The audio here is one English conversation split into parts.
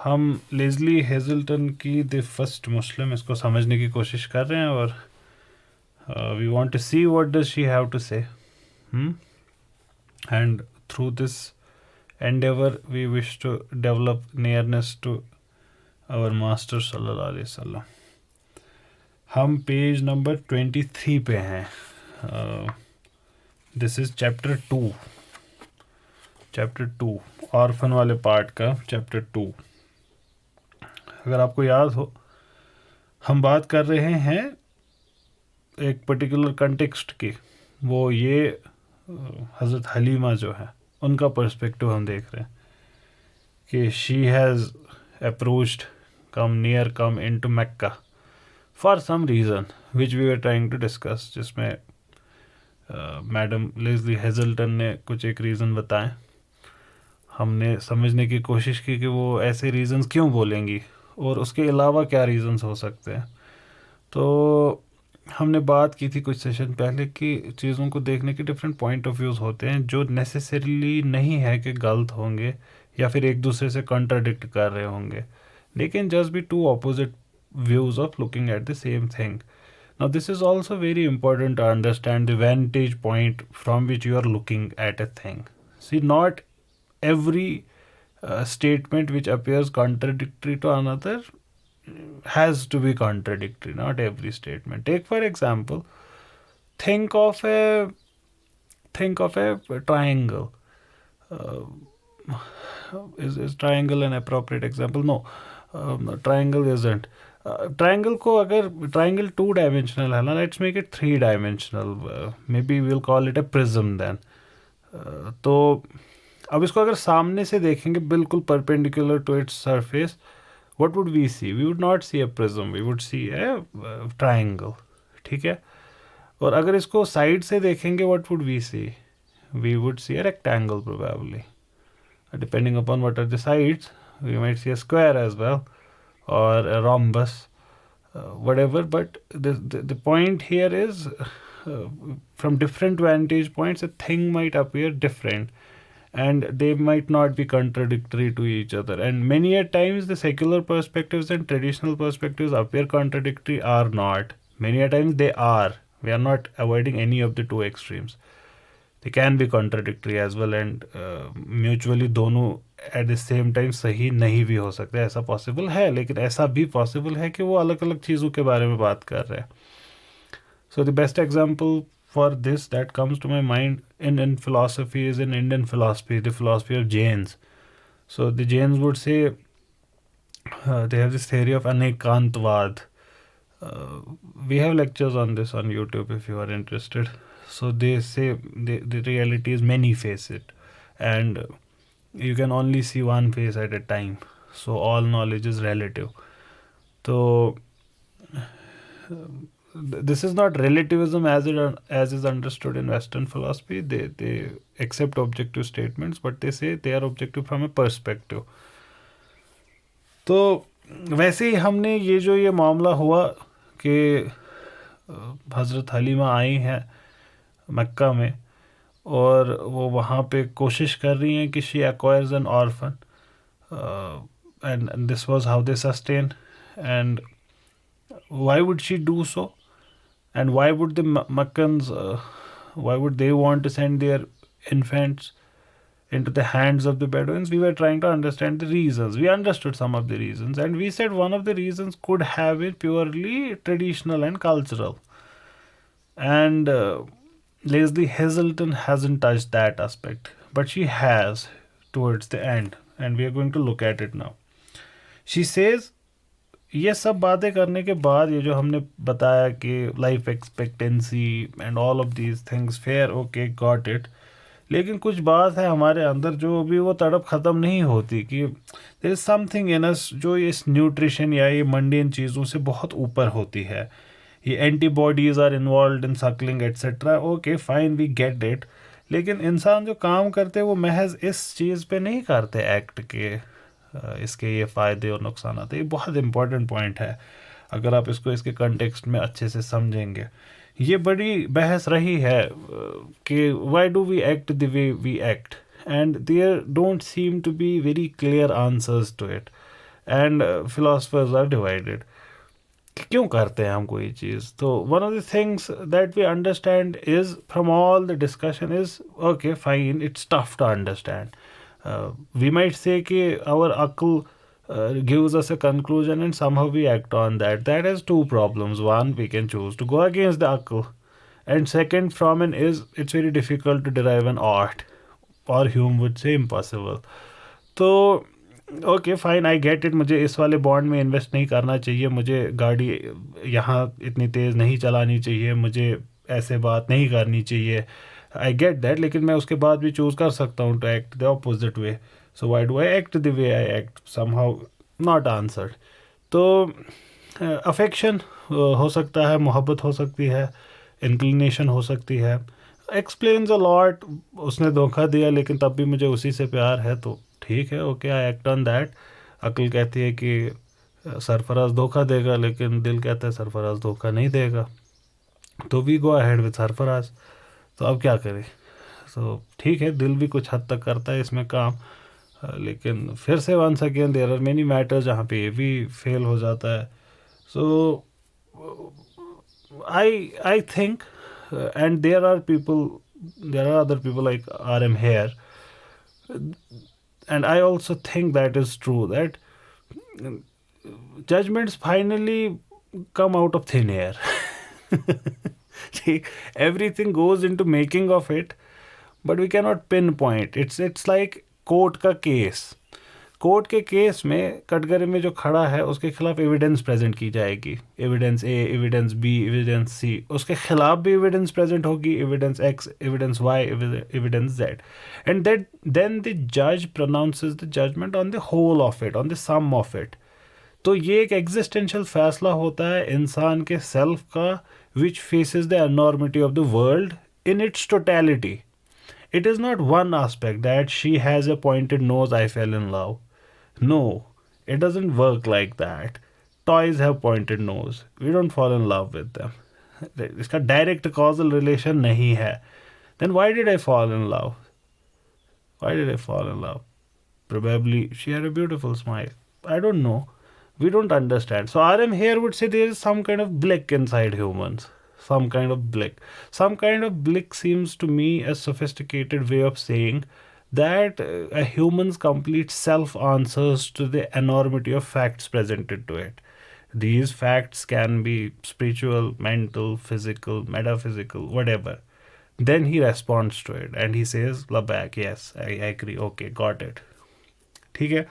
हम लेज़ली हेज़ल्टन की the first Muslim इसको समझने की कोशिश कर रहे हैं और we want to see what does she have to say and through this endeavor we wish to develop nearness to our master sallallahu alaihi wasallam. हम पेज नंबर 23 पे हैं. दिस इज चैप्टर 2 ऑर्फन वाले part का chapter 2. अगर आपको याद हो हम बात कर रहे हैं एक पर्टिकुलर कंटेक्स्ट की. वो ये हज़रत हलीमा जो है उनका पर्सपेक्टिव हम देख रहे हैं कि she has approached come into Mecca for some reason which we are trying to discuss, जिसमें मैडम लेज़ली हेज़ल्टन ने कुछ एक रीज़न बताएं. हमने समझने की कोशिश की कि वो ऐसे रीज़न्स क्यों बोलेंगी और उसके अलावा क्या रीज़न्स हो सकते हैं. तो हमने बात की थी कुछ सेशन पहले कि चीज़ों को देखने के डिफरेंट पॉइंट ऑफ व्यूज़ होते हैं जो नेसेसरीली नहीं है कि गलत होंगे या फिर एक दूसरे से कॉन्ट्राडिक्ट कर रहे होंगे, लेकिन just be two opposite views of looking at the same thing. Now this is also very important to understand the vantage point from which you are looking at a thing. See not every statement which appears contradictory to another has to be contradictory. Not every statement. Take for example, think of a triangle. Is triangle an appropriate example? No, triangle isn't. Triangle को अगर triangle 2-dimensional है ना, let's make it 3-dimensional. Maybe we'll call it a prism then. तो अब इसको अगर सामने से देखेंगे बिल्कुल perpendicular to its surface, what would we see? We would not see a prism, we would see a triangle. ठीक है. और अगर इसको साइड से देखेंगे what would we see? We would see a rectangle probably. Depending upon what are the sides we might see a square as well और a rhombus, whatever. But the point here is from different vantage points a thing might appear different and they might not be contradictory to each other, and many a times the secular perspectives and traditional perspectives appear contradictory or not. Many a times they are. We are not avoiding any of the two extremes. They can be contradictory as well and mutually दोनों at the same time सही नहीं भी हो सकते. ऐसा possible है, लेकिन ऐसा भी possible है कि वो अलग अलग चीज़ों के बारे में बात कर रहे हैं. So the best example for this that comes to my mind in philosophy is in Indian philosophy, the philosophy of Jains. So the Jains would say they have this theory of anekantvad. We have lectures on this on YouTube if you are interested. So they say the reality is many-faced and you can only see one face at a time. So all knowledge is relative. So this is not relativism as is understood in Western philosophy. They accept objective statements, but they say they are objective from a perspective. तो वैसे ही हमने ये मामला हुआ कि हज़रत हलीमा आई हैं मक्का में और वो वहाँ पे कोशिश कर रही हैं कि she acquires an orphan and this was how they sustain. And why would she do so? And why would the Makkans, why would they want to send their infants into the hands of the Bedouins? We were trying to understand the reasons. We understood some of the reasons, and we said one of the reasons could have been purely traditional and cultural. And Leslie Hazelton hasn't touched that aspect, but she has towards the end, and we are going to look at it now. She says, ये सब बातें करने के बाद ये जो हमने बताया कि life expectancy and all of these things, fair, okay, got it, लेकिन कुछ बात है हमारे अंदर जो अभी वो तड़प ख़त्म नहीं होती कि देयर इज़ समथिंग इन अस जो इस न्यूट्रिशन या ये मंडेन चीज़ों से बहुत ऊपर होती है. ये antibodies are involve in suckling etcetera. Okay fine, we get it. लेकिन इंसान जो काम करते वो महज इस चीज़ पे नहीं करते एक्ट के इसके ये फ़ायदे और नुकसान आते. ये बहुत इंपॉर्टेंट पॉइंट है. अगर आप इसको इसके कंटेक्स्ट में अच्छे से समझेंगे, ये बड़ी बहस रही है कि why do we act the way we act, and there don't seem to be very clear answers to it. And philosophers are divided. क्यों करते हैं हम कोई चीज़? तो one of the things that we understand is from all the discussion is okay fine, it's tough to understand. We might say कि our akal gives us a conclusion and somehow we act on that. That has two problems. One, we can choose to go against the akal, and second, from an is it's very difficult to derive an art, or Hume would say impossible. तो okay fine, I get it, मुझे इस वाले bond में invest नहीं करना चाहिए, मुझे गाड़ी यहाँ इतनी तेज़ नहीं चलानी चाहिए, मुझे ऐसे बात नहीं करनी चाहिए, आई गेट दैट. लेकिन मैं उसके बाद भी चूज़ कर सकता हूँ to act the opposite way. So why do I act the way I act? Somehow not answered. तो अफेक्शन हो सकता है, मोहब्बत हो सकती है, इंक्लिनेशन हो सकती है, एक्सप्लेन्स अ लॉट. उसने धोखा दिया लेकिन तब भी मुझे उसी से प्यार है, तो ठीक है, okay, I act on that. अक्ल कहती है कि सरफराज धोखा देगा, लेकिन दिल कहता है सरफराज धोखा नहीं देगा, तो we go ahead with Sarfaraz. तो अब क्या करें? तो ठीक है, दिल भी कुछ हद तक करता है इसमें काम, लेकिन फिर से once again there are many matters जहाँ पे ये भी फेल हो जाता है. So I think and there are other people like RM Hare, and I also think that is true, that judgments finally come out of thin air. Everything goes into making of it, but we cannot pinpoint. It's like court का case. Court के case में कटघरे में जो खड़ा है उसके खिलाफ एविडेंस प्रेजेंट की जाएगी, evidence A, evidence B, evidence C. उसके खिलाफ भी एविडेंस प्रेजेंट होगी, evidence X, evidence Y, evidence Z. And that then the जज pronounces the judgement on the whole of it, on the sum of it. तो ये एक existential फैसला होता है इंसान के सेल्फ का, which faces the enormity of the world in its totality. It is not one aspect that she has a pointed nose, I fell in love. No, it doesn't work like that. Toys have pointed nose. We don't fall in love with them. इसका direct causal relation नहीं है. Then why did I fall in love? Why did I fall in love? Probably she had a beautiful smile. I don't know. We don't understand. So RM here would say there is some kind of blick inside humans. Some kind of blick. Some kind of blick seems to me a sophisticated way of saying that a human's complete self answers to the enormity of facts presented to it. These facts can be spiritual, mental, physical, metaphysical, whatever. Then he responds to it and he says, Labak, yes, I agree, okay, got it. ठीक है.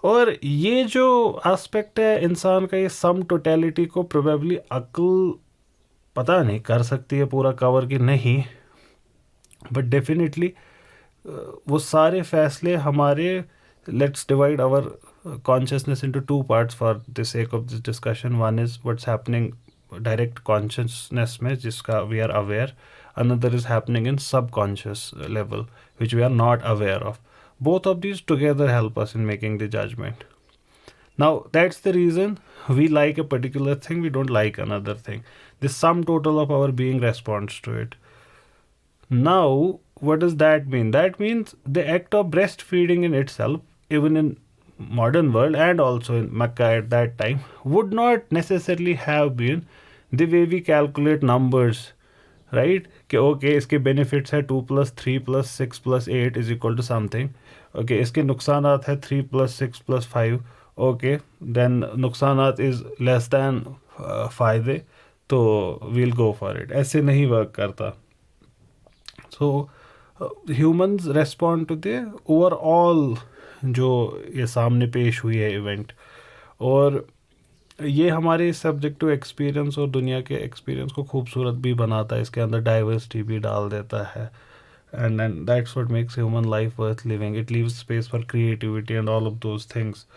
और ये जो aspect है इंसान का, ये सम totality को प्रोबेबली अक्ल पता नहीं कर सकती है पूरा कवर कि नहीं, बट डेफिनेटली वो सारे फैसले हमारे, let's divide our consciousness into two parts for the sake of this discussion. One is what's happening direct consciousness में जिसका we are aware, another is happening in subconscious level which we are not aware of. Both of these together help us in making the judgement. Now, that's the reason we like a particular thing, we don't like another thing. The sum total of our being responds to it. Now, what does that mean? That means the act of breastfeeding in itself, even in modern world and also in Mecca at that time, would not necessarily have been the way we calculate numbers, right? कि okay, इसके benefits है 2 + 3 + 6 + 8 is equal to something. Okay, इसके नुकसानात है 3 + 6 + 5. Okay, then नुकसानात is less than फ़ायदे, तो we'll go for it. ऐसे नहीं वर्क करता. So humans respond to the overall जो ये सामने पेश हुई है इवेंट, और ये हमारे सब्जेक्टिव एक्सपीरियंस और दुनिया के एक्सपीरियंस को खूबसूरत भी बनाता है, इसके अंदर डाइवर्सिटी भी डाल देता है. And that's what makes human life worth living. It leaves space for creativity and all of those things.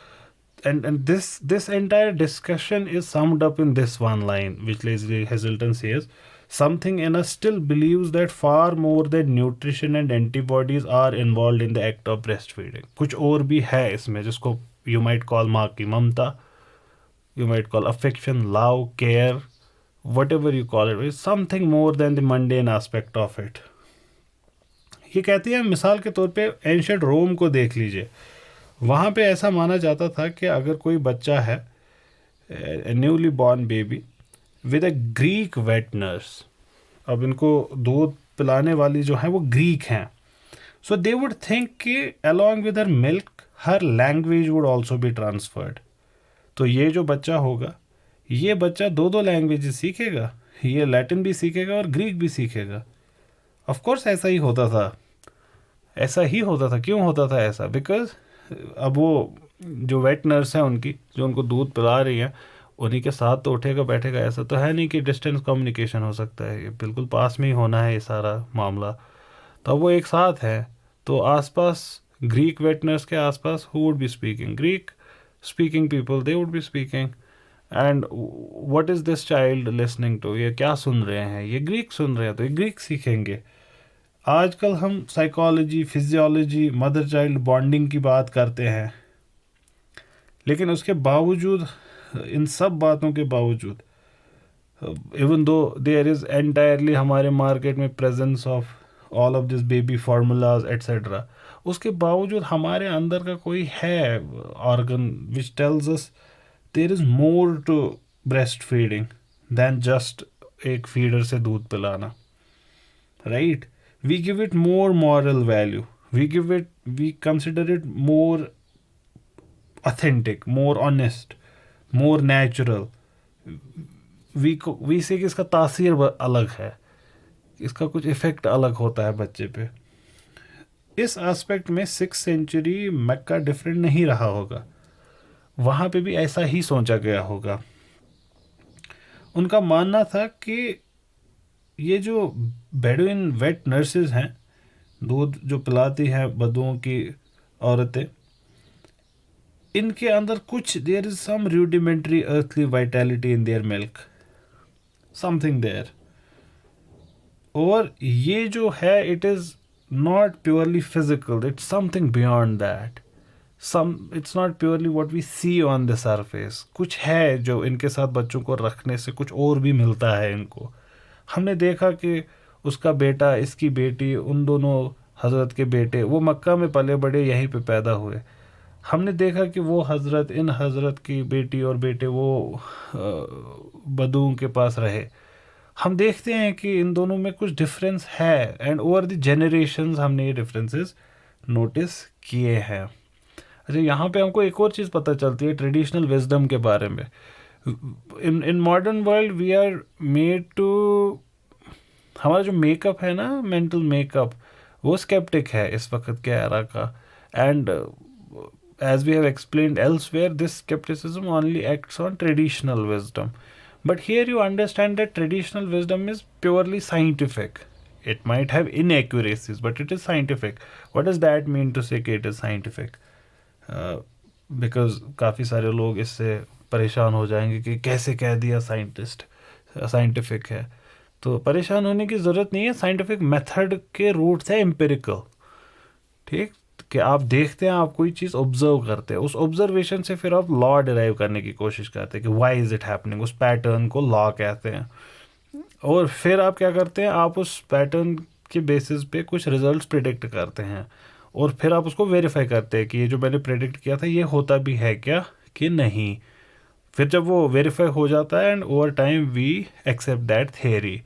And this entire discussion is summed up in this one line, which Leslie Hazelton says, something in us still believes that far more than nutrition and antibodies are involved in the act of breastfeeding. कुछ और भी है इसमें जिसको you might call माँ की ममता, you might call affection, love, care, whatever you call it. It's something more than the mundane aspect of it. ये कहती है, मिसाल के तौर पे एंशिएंट रोम को देख लीजिए. वहाँ पे ऐसा माना जाता था कि अगर कोई बच्चा है, newly born baby with a Greek wet nurse, अब इनको दूध पिलाने वाली जो है वो ग्रीक हैं, सो दे वुड थिंक कि along with her milk her language would also be transferred. तो ये जो बच्चा होगा, ये बच्चा दो दो लैंग्वेजेस सीखेगा, ये लैटिन भी सीखेगा और ग्रीक भी सीखेगा। ऑफ कोर्स ऐसा ही होता था, ऐसा ही होता था। क्यों होता था ऐसा? बिकॉज अब वो जो वेट नर्स हैं उनकी, जो उनको दूध पिला रही हैं, उन्हीं के साथ तो उठेगा बैठेगा। ऐसा तो है नहीं कि डिस्टेंस कम्युनिकेशन हो सकता है, ये बिल्कुल पास में ही होना है ये सारा मामला। तो अब वो एक साथ है, तो आसपास ग्रीक वेट नर्स के आसपास who would be speaking? Greek speaking people, they would be speaking. And what is this child listening to? ये क्या सुन रहे हैं? ये ग्रीक सुन रहे हैं, तो ये ग्रीक सीखेंगे। आजकल हम psychology, physiology, mother child bonding की बात करते हैं, लेकिन उसके बावजूद, इन सब बातों के बावजूद, even though there is entirely हमारे मार्केट में presence of all of this baby formulas etcetera, उसके बावजूद हमारे अंदर का कोई है organ which tells us there is more to breast feeding than just एक फीडर से दूध पिलाना, right? We give it more moral value, we consider it more authentic, more honest, more natural. we say कि इसका तासीर अलग है, इसका कुछ इफेक्ट अलग होता है बच्चे पे। इस एस्पेक्ट में 6th सेंचुरी मक्का डिफरेंट नहीं रहा होगा, वहाँ पे भी ऐसा ही सोचा गया होगा। उनका मानना था कि ये जो बेडुइन वेट नर्सेज हैं, दूध जो पिलाती हैं बदुओं की औरतें, इनके अंदर कुछ, there is some rudimentary earthly vitality in their milk, something there. और ये जो है, it is not purely physical, it's something beyond that. It's not purely what we see on the surface. कुछ है जो इनके साथ बच्चों को रखने से कुछ और भी मिलता है इनको। हमने देखा कि उसका बेटा, इसकी बेटी, उन दोनों हज़रत के बेटे, वो मक्का में पले बड़े, यहीं पे पैदा हुए। हमने देखा कि वो हज़रत, इन हज़रत की बेटी और बेटे वो बदुओं के पास रहे। हम देखते हैं कि इन दोनों में कुछ डिफरेंस है, एंड ओवर द जनरेशंस हमने ये डिफरेंसेस नोटिस किए हैं। अच्छा, यहाँ पे हमको एक और चीज़ पता चलती है ट्रेडिशनल विजडम के बारे में। In modern world we are made to, हमारा जो मेकअप है ना, मेंटल मेकअप, वो स्केप्टिक है इस वक्त के एरा का। And as we have explained elsewhere, this skepticism only acts on traditional wisdom. But here you understand that traditional wisdom is purely scientific. It might have inaccuracies, but it is scientific. What does that mean to say कि it is scientific? Because काफ़ी सारे लोग इससे परेशान हो जाएंगे कि कैसे कह दिया साइंटिस्ट साइंटिफिक है। तो परेशान होने की ज़रूरत नहीं है। साइंटिफिक मेथड के रूट्स है एम्पिरिकल, ठीक? कि आप देखते हैं, आप कोई चीज़ ऑब्जर्व करते हैं, उस ऑब्जर्वेशन से फिर आप लॉ डिराइव करने की कोशिश करते हैं कि वाई इज़ इट हैपनिंग। उस पैटर्न को लॉ कहते हैं। और फिर आप क्या करते हैं, आप उस पैटर्न के बेसिस पे कुछ रिजल्ट्स प्रिडिक्ट करते हैं, और फिर आप उसको वेरीफाई करते हैं कि ये जो मैंने प्रिडिक्ट किया था ये होता भी है क्या कि नहीं। फिर जब वो वेरीफाई हो जाता है, and over time we accept that theory.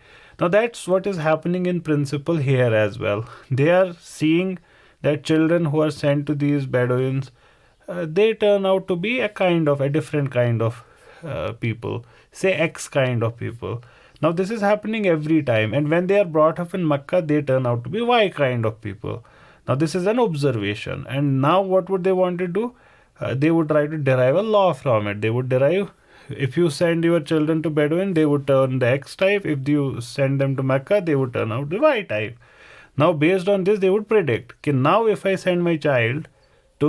Now that's what is happening in principle here as well. They are seeing that children who are sent to these Bedouins, they turn out to be a different kind of people, say X kind of people. Now this is happening every time, and when they are brought up in Makkah, they turn out to be Y kind of people. Now this is an observation, and now what would they want to do? They would try to derive a law from it. They would derive, if you send your children to Bedouin, they would turn the X type. If you send them to Mecca, they would turn out the Y type. Now based on this, they would predict कि now if I send my child to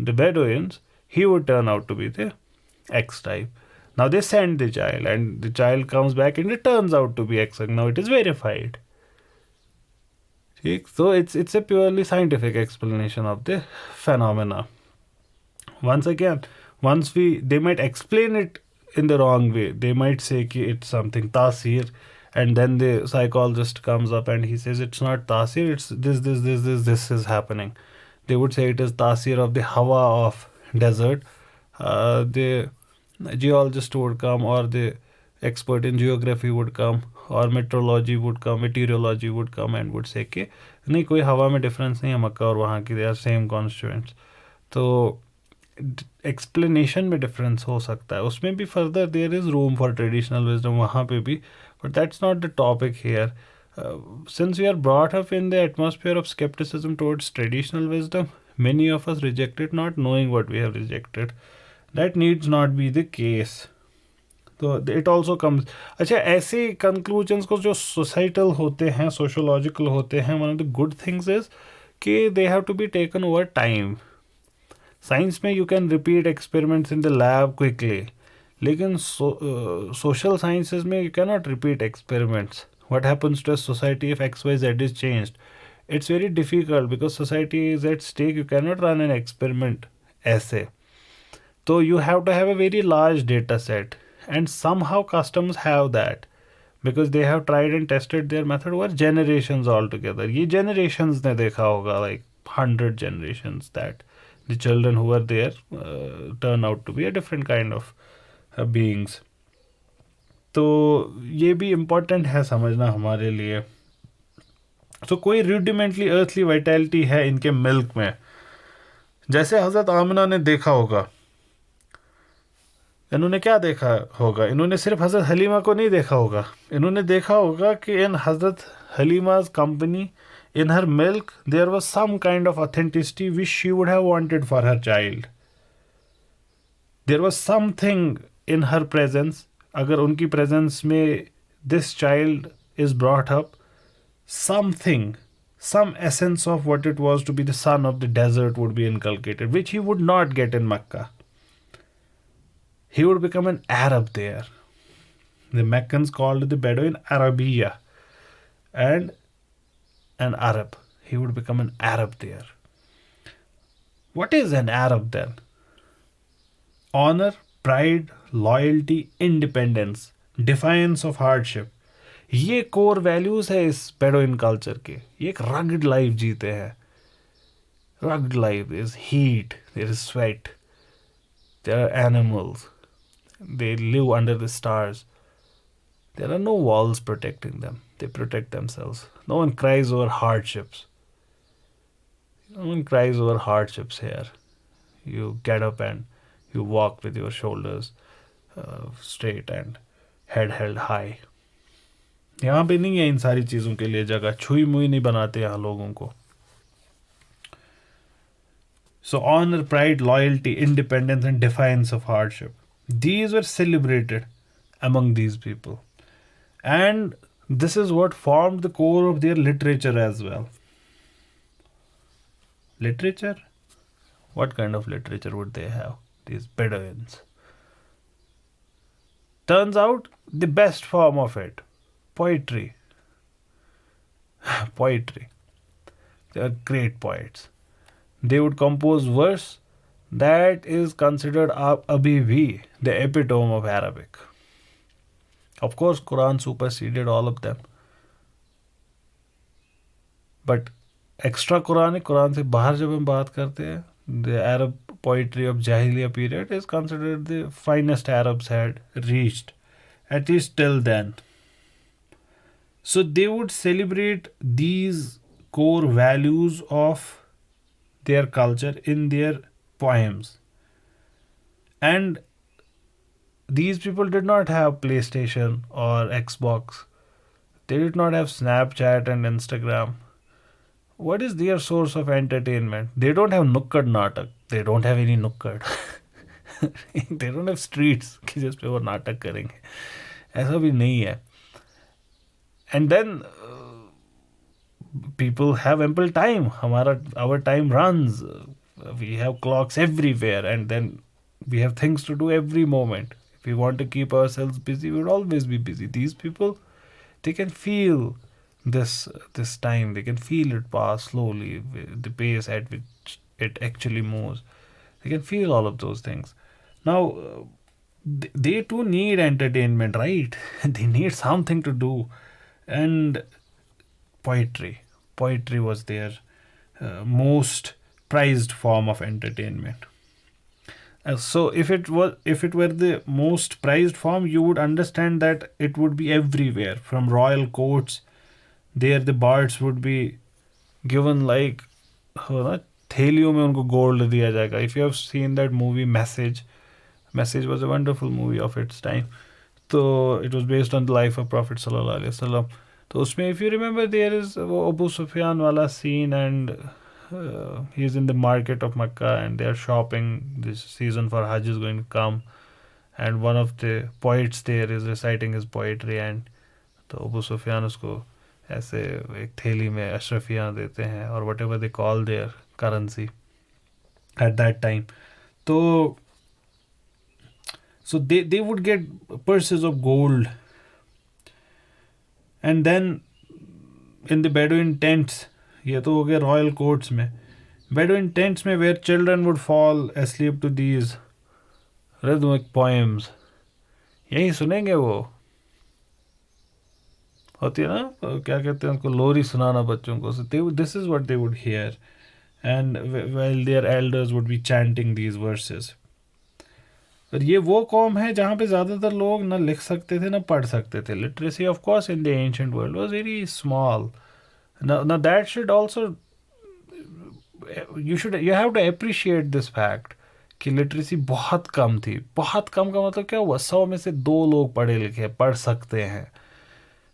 the Bedouins, he would turn out to be the X type. Now they send the child, and the child comes back and it turns out to be X. Now it is verified. So it's a purely scientific explanation of the phenomena. Once again, they might explain it in the wrong way. They might say कि it's something tasir, and then the psychologist comes up and he says it's not tasir, it's this is happening. they would say it is tasir of the hawa of desert. The geologist would come, or the expert in geography would come, और meteorology would come, meteorology would come and would say कि नहीं, कोई हवा में difference नहीं है मक्का और वहाँ की, दे आर सेम कॉन्स्टिट्यूएंट्स. तो एक्सप्लेनेशन में डिफरेंस हो सकता है, उसमें भी further there is room for traditional wisdom वहाँ पे भी, but that's not the topic here. Since we are brought up in the atmosphere of skepticism towards traditional wisdom, many of us reject it not knowing what we have rejected. That needs not be the case. तो it also comes. अच्छा, ऐसे conclusions को जो societal होते हैं, sociological होते हैं, one of the good things is कि they have to be taken over time. Science में you can repeat experiments in the lab quickly, लेकिन सोशल साइंसेज में you cannot repeat experiments. What happens to society if XYZ is changed? It's very difficult because society is at stake. You cannot run an experiment ऐसे. So you have to have a very large data set, and somehow customs have that because they have tried and tested their method over generations altogether. ये generations ने देखा होगा, like 100 generations, that the children who were there turn out to be a different kind of beings. तो ये भी important है समझना हमारे लिए. तो कोई रूडिमेंटली अर्थली वाइटैलिटी है इनके मिल्क में. जैसे हज़रत आमिना ने देखा होगा, इन्होंने क्या देखा होगा? इन्होंने सिर्फ हज़रत हलीमा को नहीं देखा होगा, इन्होंने देखा होगा कि इन हज़रत हलीमा's company, in her milk, there was some kind of authenticity which she would have wanted for her child. There was something in her presence. अगर उनकी presence में this child is brought up, something, some essence of what it was to be the son of the desert would be inculcated, which he would not get in Mecca. He would become an Arab there. The Meccans called the Bedouin Arabiya, and an Arab. He would become an Arab there. What is an Arab then? Honor, pride, loyalty, independence, defiance of hardship. ये core values है इस Bedouin culture के. ये एक rugged life जीते हैं. Rugged life is heat, there is sweat, there are animals, they live under the stars. There are no walls protecting them, they protect themselves. No one cries over hardships. No one cries over hardships here. You get up and you walk with your shoulders straight and head held high. यहाँ पे नहीं है इन सारी चीज़ों के लिए जगह. छुई मुई नहीं बनाते यहाँ लोगों को. So honor, pride, loyalty, independence and defiance of hardship. These were celebrated among these people. And this is what formed the core of their literature as well. Literature? What kind of literature would they have, these Bedouins? Turns out the best form of it, poetry. Poetry. They are great poets. They would compose verse that is considered abhi bhi the epitome of Arabic. Of course, Quran superseded all of them. But extra Quranic, Quran से बाहर जब हम बात करते हैं, the Arab poetry of Jahiliya period is considered the finest Arabs had reached, at least till then. So they would celebrate these core values of their culture in their poems. And these people did not have PlayStation or Xbox. They did not have Snapchat and Instagram. What is their source of entertainment? They don't have Nukkad Natak. They don't have any Nukkad. They don't have streets कि जिस पे वो नाटक करेंगे. ऐसा भी नहीं है. And then people have ample time. Our time runs. We have clocks everywhere, and then we have things to do every moment. If we want to keep ourselves busy, we would always be busy. These people, they can feel this time. They can feel it pass slowly, the pace at which it actually moves. They can feel all of those things. Now, they too need entertainment, right? They need something to do. And poetry was their most prized form of entertainment. So if it were the most prized form, you would understand that it would be everywhere, from royal courts. There the bards would be given like थैलियों में उनको gold दिया जाएगा. If you have seen that movie Message was a wonderful movie of its time. So it was based on the life of Prophet sallallahu alaihi wasallam. तो उसमें if you remember there is वो Abu Sufyan वाला scene, and he's in the market of Makkah and they are shopping. This season for Hajj is going to come, and one of the poets there is reciting his poetry, and तो Abu Sufyan उसको ऐसे एक थैली में अशरफियाँ देते हैं, और whatever they call their currency at that time. तो so they would get purses of gold, and then in the Bedouin tents, ये तो हो गया रॉयल कोर्ट्स में. Bedouin tents में where children would fall asleep to these rhythmic poems. यही सुनेंगे वो. होती है ना, क्या कहते हैं उनको, लोरी सुनाना बच्चों को. So this is what they would hear, and while their elders would be chanting these verses. पर ये वो कौम है जहाँ पे ज़्यादातर लोग ना लिख सकते थे ना पढ़ सकते थे. Literacy of course in the ancient world was very small. Now that should also, you have to appreciate this fact कि लिटरेसी बहुत कम थी. बहुत कम का मतलब क्या हुआ, 100 में से 2 लोग पढ़े लिखे पढ़ सकते हैं.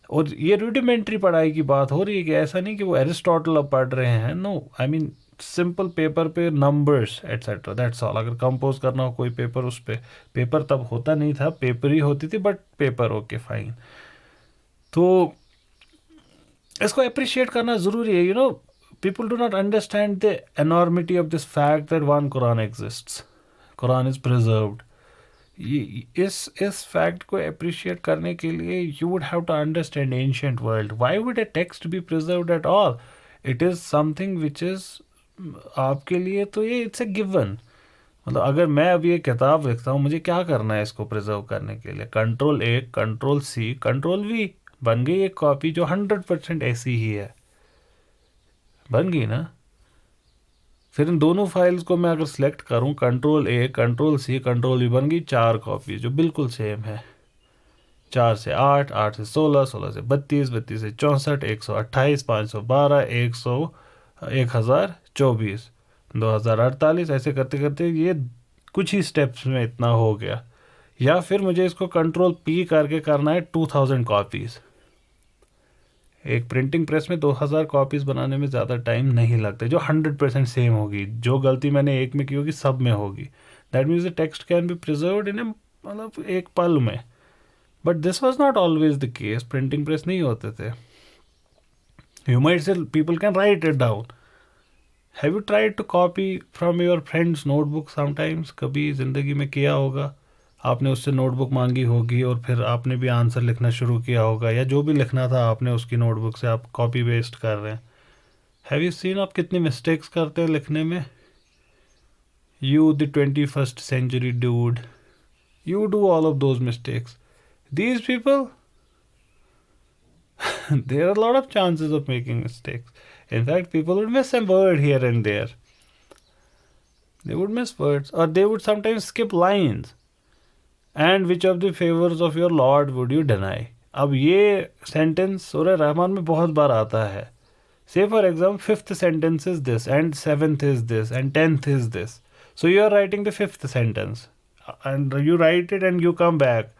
और ये रूडिमेंट्री पढ़ाई की बात हो रही है, कि ऐसा नहीं कि वो एरिस्टोटल अब पढ़ रहे हैं. No, I mean simple paper पे नंबर्स एट्सेट्रा, दैट्स ऑल. अगर कंपोज करना हो कोई पेपर, उस पे पेपर तब होता नहीं था, पेपर ही होती थी, बट पेपर ओके फाइन. तो इसको अप्रिशिएट करना ज़रूरी है. people do not understand the enormity of this fact that one Quran exists. Quran is preserved. इस फैक्ट को अप्रिशिएट करने के लिए you would have to understand ancient world. Why would a text be preserved at all? It is something which is आपके लिए तो ये it's a given. मतलब अगर मैं अभी एक किताब लिखता हूँ, मुझे क्या करना है इसको प्रिजर्व करने के लिए? Ctrl+A, Ctrl+C, Ctrl+V, बन गई एक कॉपी जो 100% ऐसी ही है. बन गई ना. फिर इन दोनों फाइल्स को मैं अगर सिलेक्ट करूं, Ctrl+A, Ctrl+C, Ctrl+V, बन गई 4 कॉपी जो बिल्कुल सेम है. 4 से 8, 8 से 16, 16 से 32, 32 से 64, 128, 512, 1024, 2048, ऐसे करते करते ये कुछ ही स्टेप्स में इतना हो गया. या फिर मुझे इसको Ctrl+P करके करना है 2000 कॉपीज़. एक प्रिंटिंग प्रेस में 2000 कॉपीज़ बनाने में ज़्यादा टाइम नहीं लगता, जो 100% सेम होगी. जो गलती मैंने एक में की होगी सब में होगी. That means the text can be preserved in मतलब एक पल में. But this was not always the case. Printing press नहीं होते थे. You might say people can write it down. Have you tried to copy from your friend's notebook sometimes? कभी ज़िंदगी में किया होगा. आपने उससे नोटबुक मांगी होगी और फिर आपने भी आंसर लिखना शुरू किया होगा, या जो भी लिखना था आपने उसकी नोटबुक से आप कॉपी पेस्ट कर रहे हैं. हैव यू सीन आप कितनी मिस्टेक्स करते हैं लिखने में? You the 21st century dude, you do all of those mistakes. These people, there are a lot of chances of making mistakes. In fact, people would miss a word here and there. They would miss words, or they would sometimes skip lines. And which of the favors of your Lord would you deny? अब ये sentence सूरह रहमान में बहुत बार आता है. Say for example, 5th sentence is this, and 7th is this, and 10th is this. So you are writing the 5th sentence, and you write it and you come back.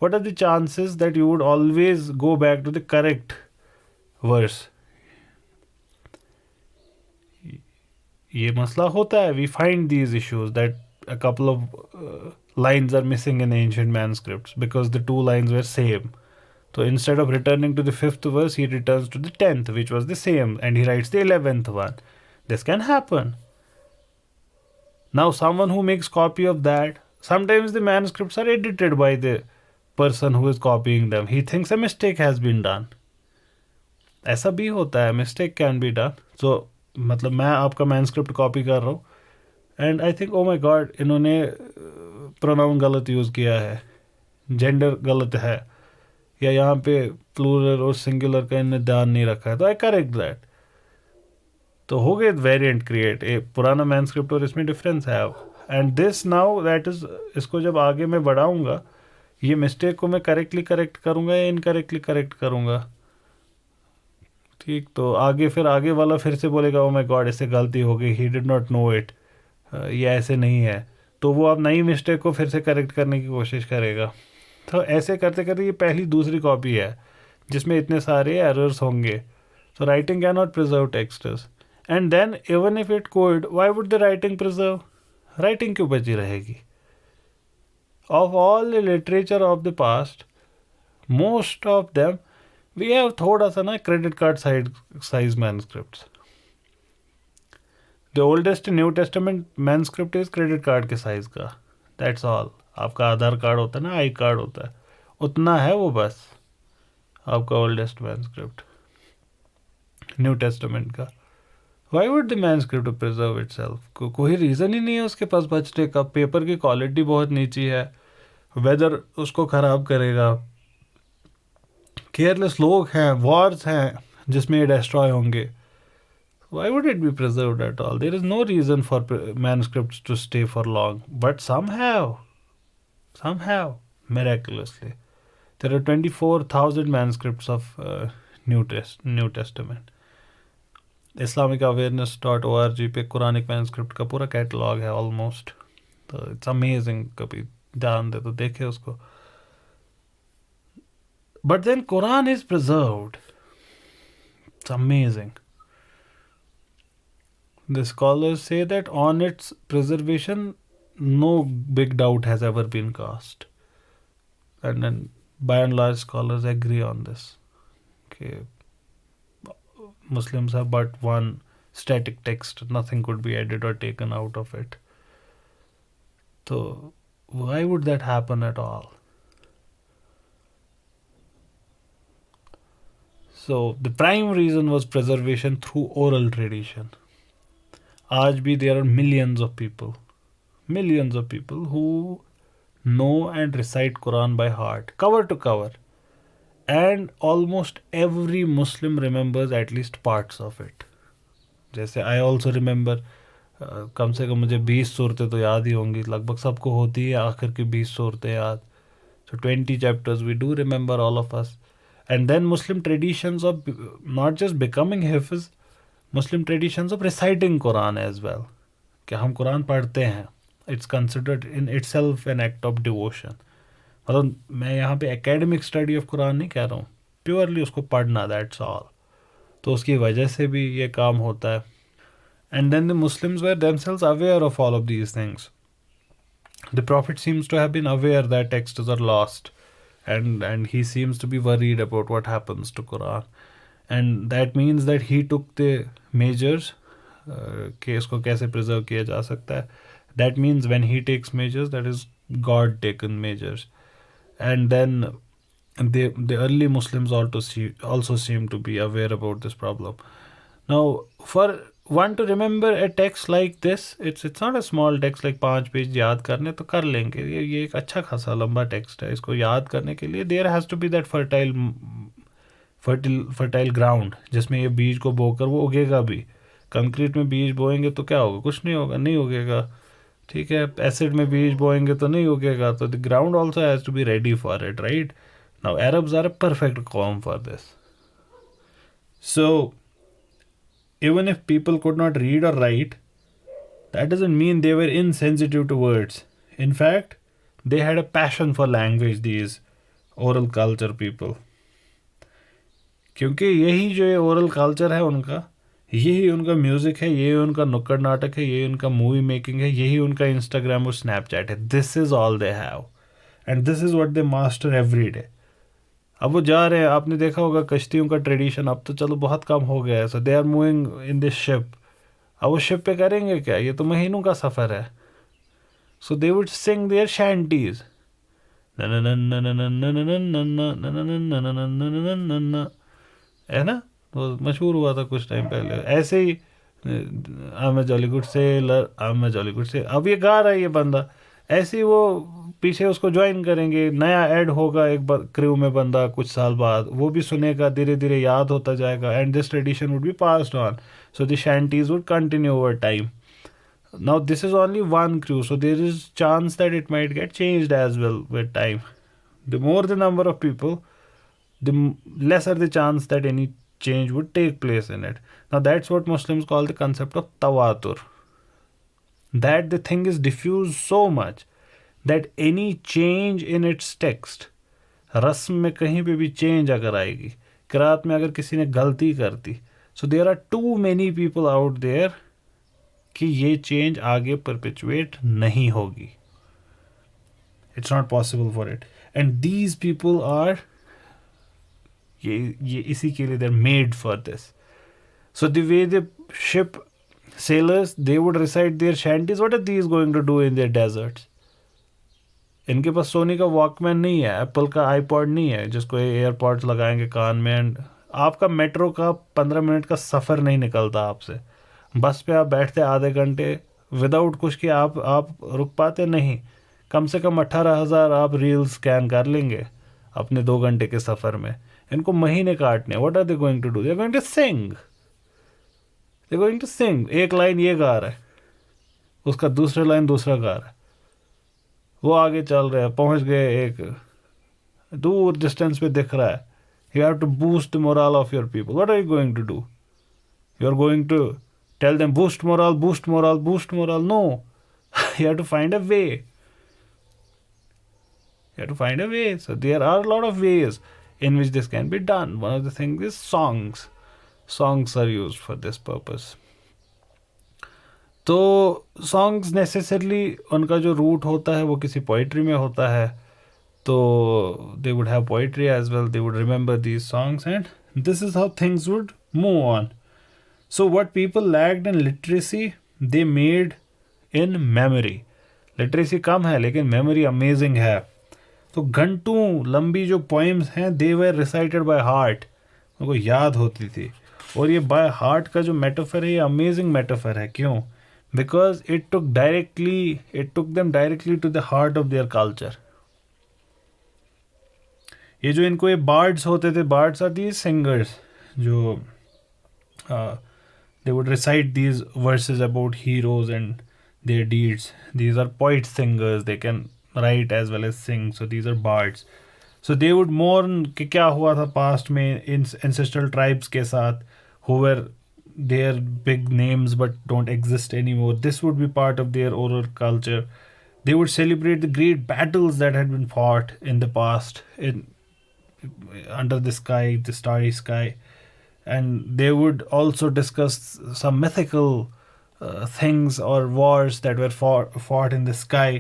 What are the chances that you would always go back to the correct verse? ये मसला होता है. We find these issues that a couple of lines are missing in ancient manuscripts because the 2 lines were same. So instead of returning to the 5th verse, he returns to the 10th, which was the same, and he writes the 11th one. This can happen. Now someone who makes copy of that, sometimes the manuscripts are edited by the person who is copying them. He thinks a mistake has been done. ऐसा भी होता है. Mistake can be done. So मतलब मैं आपका manuscript copy कर रहा हूँ, and I think, oh my God, इन्होंने प्रोनाउन गलत यूज़ किया है, जेंडर गलत है, या यहाँ पे प्लूरल और सिंगुलर का इन्हें ध्यान नहीं रखा है, तो आई करेक्ट दैट. तो हो गए वेरिएंट क्रिएट, एक पुराना मैनस्क्रिप्ट और इसमें डिफरेंस है अब. And this now that is, इसको जब आगे मैं बढ़ाऊंगा, ये मिस्टेक को मैं करेक्टली करेक्ट करूंगा या इनकरेक्टली करेक्ट करूंगा. ठीक, तो आगे फिर आगे वाला फिर से बोलेगा ओ माय गॉड इससे गलती हो गई, he did not know it, ये ऐसे नहीं है. तो वो अब नई मिस्टेक को फिर से करेक्ट करने की कोशिश करेगा. तो ऐसे करते करते ये पहली दूसरी कॉपी है जिसमें इतने सारे एरर्स होंगे. So writing cannot preserve texts. And then even if it could, why would the writing preserve? Writing क्यों बची रहेगी? Of all the literature of the past, most of them, we have थोड़ा सा ना credit card size manuscripts. The oldest New Testament manuscript is credit card के size का. That's all. आपका आधार card होता है ना, आई कार्ड होता है, उतना है वो बस आपका ओल्डेस्ट मैनस्क्रिप्ट न्यू टेस्टामेंट का. Why would the manuscript preserve itself? कोई रीज़न ही नहीं है उसके पास बचने का. पेपर की क्वालिटी बहुत नीची है, वेदर उसको ख़राब करेगा, केयरलेस लोग हैं, वॉर्स हैं जिसमें ये डिस्ट्रॉय होंगे. Why would it be preserved at all? There is no reason for manuscripts to stay for long, but somehow miraculously there are 24,000 manuscripts of New Testament. islamicawareness.org पे कुरानिक मैनस्क्रिप्ट का पूरा catalogue है almost. तो it's amazing, कभी ध्यान दे तो देखे उसको. But then Quran is preserved. It's amazing. The scholars say that on its preservation no big doubt has ever been cast, and then by and large scholars agree on this. Okay, Muslims have but one static text, nothing could be added or taken out of it. So why would that happen at all? So the prime reason was preservation through oral tradition. आज भी there are millions of people who know and recite Quran by heart, cover to cover. And almost every Muslim remembers at least parts of it. जैसे I also remember कम से कम मुझे 20 सूरतें तो याद ही होंगी, लगभग सबको होती है आखिर की 20 सूरतें याद. So 20 chapters we do remember, all of us. And then Muslim traditions of not just becoming Hafiz, Muslim traditions of reciting Quran as well. कि हम कुरान पढ़ते हैं. It's considered in itself an act of devotion. मतलब मैं यहाँ पे academic study of Quran नहीं कह रहा हूँ, प्योरली उसको पढ़ना, that's all. तो उसकी वजह से भी ये काम होता है. And then the Muslims were themselves aware of all of these things. The Prophet seems to have been aware that texts are lost, and he seems to be worried about what happens to Quran. And that means that he took the measures कि इसको कैसे preserve किया जा सकता है. That means when he takes measures, that is God taken measures. And then the early Muslims also seem to be aware about this problem. Now, for one to remember a text like this, it's not a small text like 5 page याद करने तो कर लेंगे. ये एक अच्छा खासा लंबा टेक्स्ट है. इसको याद करने के लिए there has to be that fertile ground जिसमें ये बीज को बोकर वो उगेगा भी. कंक्रीट में बीज बोएंगे तो क्या होगा? कुछ नहीं होगा, नहीं उगेगा. ठीक है, एसिड में बीज बोएंगे तो नहीं उगेगा. तो the ground also has to be ready for it, right? Now Arabs are a perfect calm for this. So even if people could not read or write, that doesn't mean they were insensitive to words. In fact, they had a passion for language, these oral culture people. क्योंकि यही जो ये oral culture है उनका, यही उनका music है, यही उनका नुक्कड़ नाटक है, यही उनका मूवी मेकिंग है, यही उनका इंस्टाग्राम और स्नैपचैट है. This is all they have and this is what they master every day. अब वो जा रहे हैं, आपने देखा होगा कश्तियों का ट्रेडिशन अब तो चलो बहुत कम हो गया है. So they are moving in this ship. अब वो शिप पे करेंगे क्या? ये तो महीनों का सफ़र है. So they would Singh there शैंटीज़, है ना, वो मशहूर हुआ था कुछ टाइम पहले. ऐसे ही I am a jolly good sailor, I am a jolly good sailor. अब ये गा रहा है ये बंदा, ऐसे ही वो पीछे उसको ज्वाइन करेंगे, नया ऐड होगा एक क्रू में बंदा कुछ साल बाद, वो भी सुनेगा, धीरे धीरे याद होता जाएगा, and this tradition would be passed on. So the shanties would continue over time. Now this is only one crew, so there is chance that it might get changed as well with time. The more the number of people, the lesser the chance that any change would take place in it. Now that's what Muslims call the concept of tawatur. That the thing is diffused so much that any change in its text, रस्म में कहीं पे भी change अगर आएगी, किरात में अगर किसी ने गलती कर दी, so there are too many people out there कि ये चेंज आगे परपेचुएट नहीं होगी. It's not possible for it. And these people are, ये इसी के लिए they are made for this. So the way the ship sailors, they would recite their shanties. What are these going to do in their deserts? इनके पास सोनी का Walkman नहीं है, Apple का iPod नहीं है जिसको एयरपॉड्स लगाएंगे कान में, एंड आपका मेट्रो का 15 मिनट का सफ़र नहीं निकलता आपसे. बस पे आप बैठते आधे घंटे विदाउट कुछ कि आप रुक पाते नहीं. कम से कम 18,000 आप रील स्कैन कर लेंगे अपने 2 घंटे के सफ़र में. इनको महीने काटने. What are they going to do? They are going to sing. They going to sing. एक लाइन ये गा रहा है, उसका दूसरा लाइन दूसरा गा रहा है, वो आगे चल रहा है, पहुंच गए, एक दूर डिस्टेंस पे दिख रहा है. You have to boost the morale of your people. What are you going to do? You are going to tell them boost morale, boost morale, boost morale? No. You have to find a way. You have to find a way. So there are a lot of ways in which this can be done. One of the things is songs. Songs are used for this purpose. तो songs necessarily उनका जो root होता है वो किसी poetry में होता है, तो they would have poetry as well. They would remember these songs and this is how things would move on. So what people lacked in literacy they made in memory. Literacy कम है लेकिन memory amazing है. तो घंटों लंबी जो poems हैं दे वर recited by heart, उनको याद होती थी. और ये बाय हार्ट का जो मेटाफर है ये अमेजिंग मेटाफर है. क्यों? because it took them directly to the heart of their culture. ये जो इनको ये bards होते थे, bards are these singers जो they would recite these verses about heroes and their deeds. These are poet singers, they can write as well as sing, so these are bards. So they would mourn कि क्या हुआ था past में ancestral tribes के साथ who were their big names but don't exist anymore. This would be part of their oral culture. They would celebrate the great battles that had been fought in the past under the sky, the starry sky. And they would also discuss some mythical things or wars that were fought in the sky.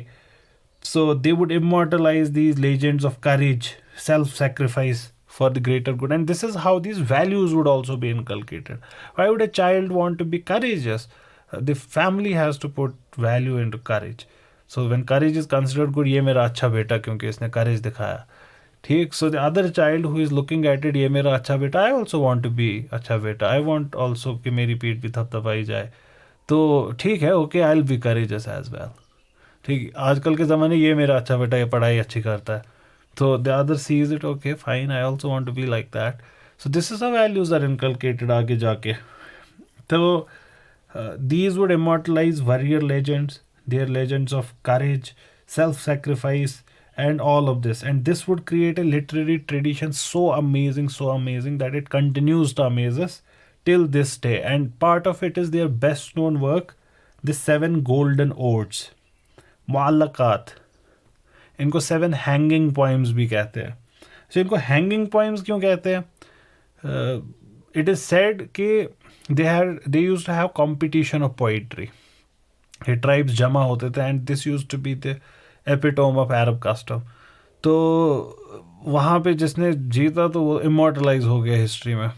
So they would immortalize these legends of courage, self-sacrifice for the greater good. And this is how these values would also be inculcated. Why would a child want to be courageous? The family has to put value into courage. So when courage is considered good, ये मेरा अच्छा बेटा क्योंकि इसने courage दिखाया, ठीक. So the other child who is looking at it, ये मेरा अच्छा बेटा, I also want to be अच्छा बेटा, I want also कि मेरी पीठ भी थपथपाई जाए, तो ठीक है, okay, I'll be courageous as well. ठीक. आजकल के ज़माने ये मेरा अच्छा बेटा, ये पढ़ाई अच्छी करता है, so the other sees it, okay, fine, I also want to be like that. So this is how values are inculcated आगे जाके. So these would immortalize warrior legends, their legends of courage, self-sacrifice, and all of this. And this would create a literary tradition so amazing that it continues to amaze us till this day. And part of it is their best known work, the 7 golden odes, मुअल्लक़ात. इनको 7 hanging poems भी कहते हैं. सो इनको hanging poems क्यों कहते हैं? It is said कि they used to have competition of poetry. ये ट्राइब्स जमा होते थे and this used to be the epitome of Arab custom. तो वहाँ पे जिसने जीता तो वो इमॉर्टलाइज हो गया हिस्ट्री में.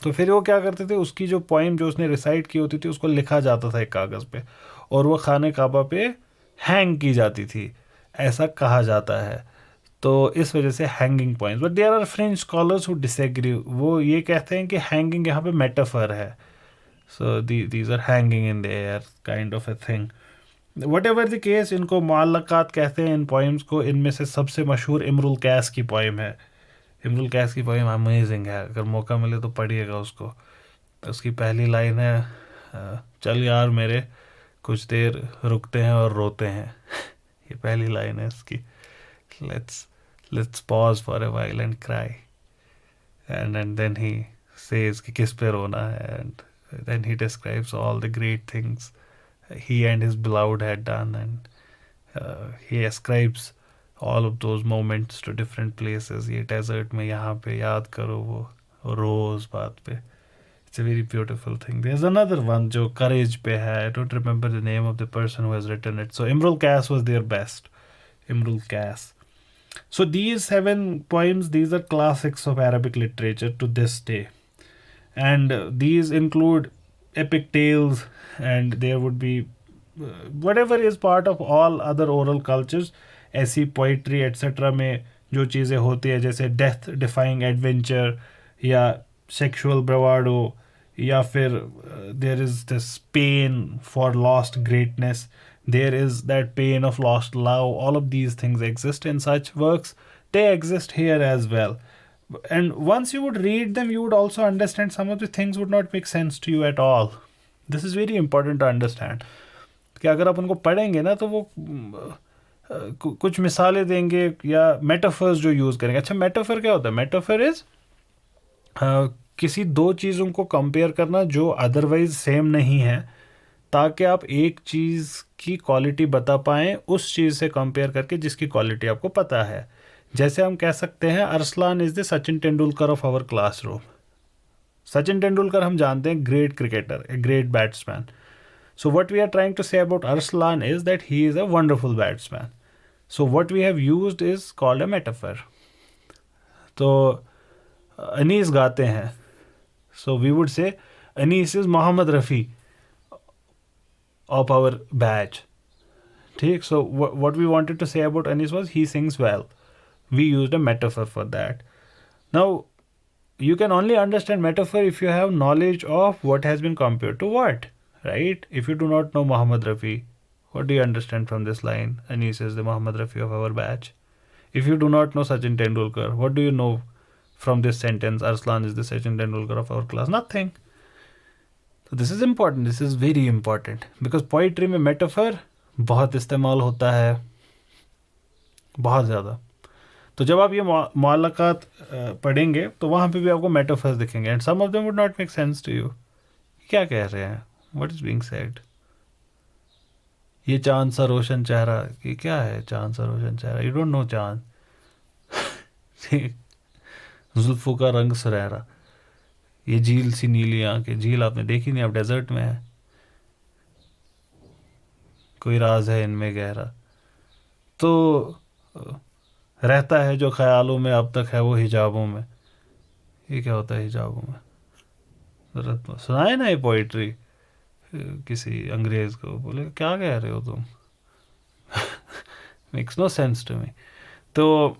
तो फिर वो क्या करते थे, उसकी जो पोइम जो उसने रिसाइट की होती थी उसको लिखा जाता था एक कागज़ पे और वो खाने काबा पे हैंग की जाती थी, ऐसा कहा जाता है. तो इस वजह से hanging points. But there are French scholars who disagree. वो ये कहते हैं कि हैंगिंग यहाँ पे मेटाफर है. So these are hanging in the air kind of a thing. Whatever the case, इनको मुअल्लकात कहते हैं इन पोइम्स को. इनमें से सबसे मशहूर इमरुल कैस की पोइम है. इमरुल कैस की पोइम अमेजिंग है, अगर मौका मिले तो पढ़िएगा उसको. उसकी पहली लाइन है, चल यार मेरे कुछ देर रुकते हैं और रोते हैं. ये पहली लाइन है इसकी. Let's let's pause for a while and cry. And then he says कि किस पे रोना है. And then he describes all the great things he and his beloved had done, and he ascribes all of those moments to different places. ये desert में यहाँ पे याद करो वो रो उस बात पे. It's a very beautiful thing. There's another one जो courage पे है. I don't remember the name of the person who has written it. So Imrul Qais was their best. Imrul Qais. So these 7 poems, these are classics of Arabic literature to this day. And these include epic tales, and there would be whatever is part of all other oral cultures. ऐसी poetry etcetera में जो चीज़ें होती है, जैसे death defying adventure या sexual bravado, या फिर there is this pain for lost greatness, there is that pain of lost love. All of these things exist in such works. They exist here as well. And once you would read them, you would also understand some of the things would not make sense to you at all. This is very important to understand. कि अगर आप उनको पढ़ेंगे ना तो वो कुछ मिसालें देंगे या मेटाफर्स जो यूज़ करेंगे. अच्छा, मेटाफर क्या होता है? मेटाफर इज किसी दो चीज़ों को कंपेयर करना जो अदरवाइज सेम नहीं है, ताकि आप एक चीज़ की क्वालिटी बता पाएँ उस चीज़ से कंपेयर करके जिसकी क्वालिटी आपको पता है. जैसे हम कह सकते हैं Arsalan is the Sachin Tendulkar of our classroom. Sachin Tendulkar हम जानते हैं, great cricketer, a great batsman. So what we are trying to say about Arslan is that he is a wonderful batsman. So what we have used is called a metaphor. तो अनीस गाते हैं, so we would say Anis is Mohammad Rafi of our batch. ठीक. So what we wanted to say about Anis was he sings well. We used a metaphor for that. Now you can only understand metaphor if you have knowledge of what has been compared to what. Right? If you do not know Mohammad Rafi, what do you understand from this line? Anis is the Mohammad Rafi of our batch. If you do not know Sachin Tendulkar, what do you know from this sentence? Arslan is the Sachin Tendulkar of our class. Nothing. So this is important. This is very important. Because poetry में metaphor बहुत इस्तेमाल होता है, बहुत ज़्यादा. तो जब आप ये मुअल्लकात पढ़ेंगे तो वहाँ पे भी आपको मेटाफर्स दिखेंगे. And some of them would not make sense to you. क्या कह रहे हैं? What is being said? ये चांद सा रोशन चेहरा, ये क्या है? चांद सा रोशन चेहरा, यू डोंट नो चांद. जुल्फों का रंग सुनहरा, ये झील सी नीली आंखें. झील आपने देखी नहीं, आप डेजर्ट में है. कोई राज है इनमें गहरा. तो रहता है जो ख्यालों में अब तक है वो हिजाबों में. ये क्या होता है हिजाबों में? ज़रा सुनाए ना ये पोइट्री किसी अंग्रेज को. बोले क्या कह रहे हो तुम? Makes no sense to me. तो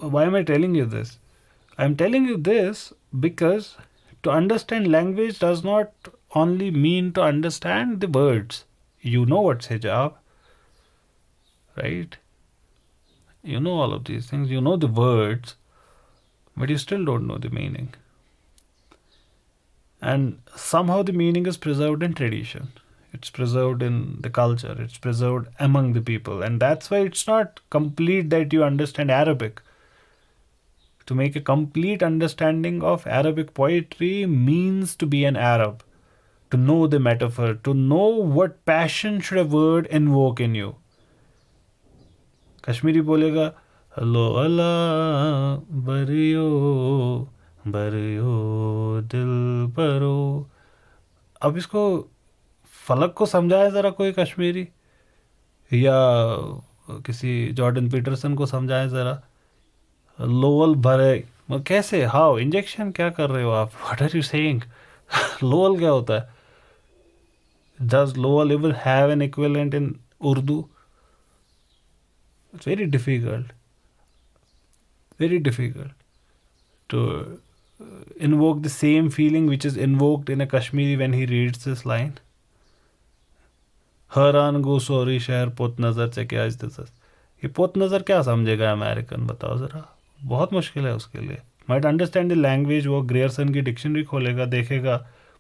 why am I telling you this? I am telling you this because to understand language does not only mean to understand the words. You know what's hijab, right? You know all of these things. You know the words, but you still don't know the meaning. And somehow the meaning is preserved in tradition. It's preserved in the culture. It's preserved among the people. And that's why it's not complete that you understand Arabic. To make a complete understanding of Arabic poetry means to be an Arab. To know the metaphor. To know what passion should a word invoke in you. Kashmiri बोलेगा hello अल्लाह बरियो बरियो दिल बरो. अब इसको फलक को समझाए ज़रा कोई कश्मीरी, या किसी जॉर्डन पीटरसन को समझाए ज़रा. लोअल भरे कैसे? हाउ? इंजेक्शन? क्या कर रहे हो आप? What are you saying? लोअल क्या होता है? डज लोअल even have an equivalent in Urdu? It's very difficult to invoke the same feeling which is invoked in a Kashmiri when he reads this line. हैरान गो सॉरी शहर पोत नज़र से क्या ये पोत नज़र क्या समझेगा अमेरिकन, बताओ ज़रा, बहुत मुश्किल है उसके लिए. माइट अंडरस्टैंड द लैंग्वेज, वो ग्रियर्सन की डिक्शनरी खोलेगा, देखेगा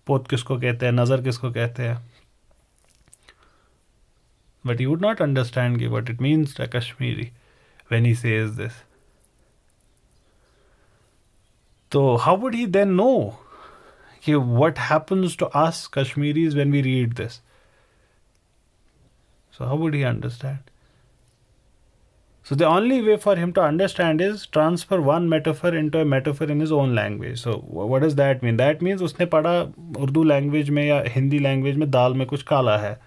पोत किसको कहते हैं, नज़र किसको कहते हैं, but you would not understand what it means to Kashmiri when he says this. So how would he then know what happens to us Kashmiris when we read this? So how would he understand? So the only way for him to understand is transfer one metaphor into a metaphor in his own language. So what does that mean? That means उसने पढ़ा Urdu language में या Hindi language में दाल में कुछ काला है.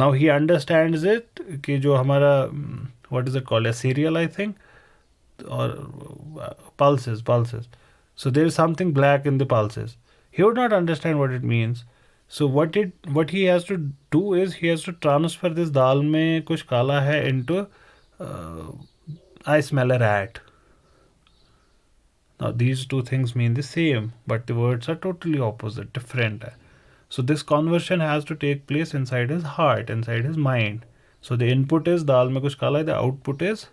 Now he understands it कि जो हमारा what is it called, a cereal I think, or pulses. So there is something black in the pulses. He would not understand what it means. So what he has to do is he has to transfer this dal में कुछ काला है into I smell a rat. Now these two things mean the same, but the words are totally opposite, different. So this conversion has to take place inside his heart, inside his mind. So the input is dal mein kuch kala hai, the output is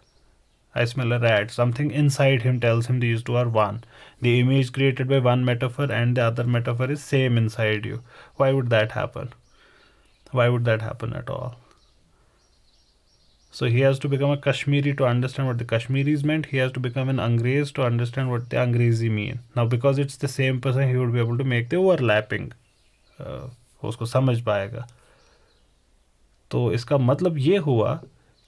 I smell a rat. Something inside him tells him these two are one. The image created by one metaphor and the other metaphor is same inside you. Why would that happen? Why would that happen at all? So he has to become a Kashmiri to understand what the Kashmiris meant. He has to become an Angrez to understand what the Angrezi mean. Now because it's the same person, he would be able to make the overlapping. उसको समझ पाएगा. तो इसका मतलब ये हुआ